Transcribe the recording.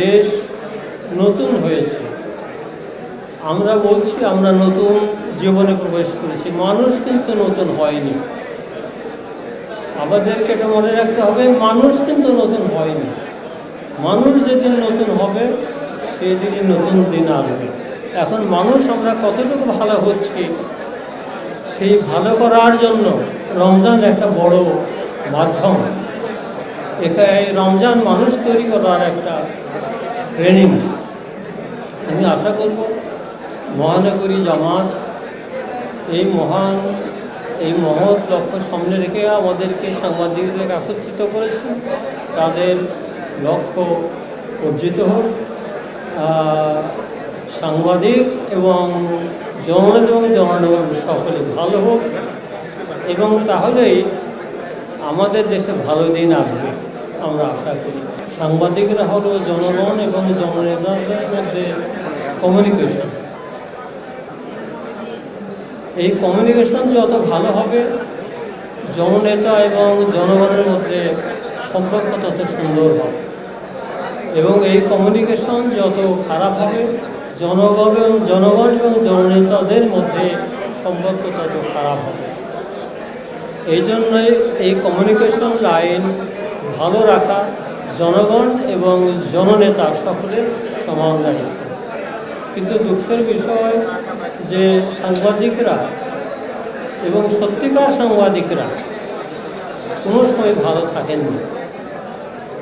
দেশ নতুন হয়েছে। আমরা বলছি আমরা নতুন জীবনে প্রবেশ করেছি, মানুষ কিন্তু নতুন হয়নি। আমাদেরকে এটা মনে রাখতে হবে, মানুষ কিন্তু নতুন হয়নি। মানুষ যেদিন নতুন হবে সেদিনই নতুন দিন আসবে। এখন মানুষ আমরা কতটুকু ভালো হচ্ছি, সেই ভালো করার জন্য রমজান একটা বড় মাধ্যম। এখানে রমজান মানুষ তৈরি করার একটা ট্রেনিং। আমি আশা করব মহানগরী জামাত এই মহৎ লক্ষ্য সামনে রেখে আমাদেরকে সাংবাদিকদের একত্রিত করেছেন, তাদের লক্ষ্য অর্জিত হোক। সাংবাদিক এবং জনগণ সকলে ভালো হোক, এবং তাহলেই আমাদের দেশে ভালো দিন আসবে আমরা আশা করি। সাংবাদিকরা হলো জনগণ এবং জননেতাদের মধ্যে কমিউনিকেশন। এই কমিউনিকেশন যত ভালো হবে, জননেতা এবং জনগণের মধ্যে সম্পর্ক তত সুন্দর হবে, এবং এই কমিউনিকেশন যত খারাপ হবে, জনগণ এবং জননেতাদের মধ্যে সম্পর্ক তত খারাপ হবে। এই জন্যই এই কমিউনিকেশন লাইন ভালো রাখা জনগণ এবং জননেতা সকলের সমান দায়িত্ব। কিন্তু দুঃখের বিষয় যে সাংবাদিকরা এবং সত্যিকার সাংবাদিকরা কোনো সময় ভালো থাকেননি।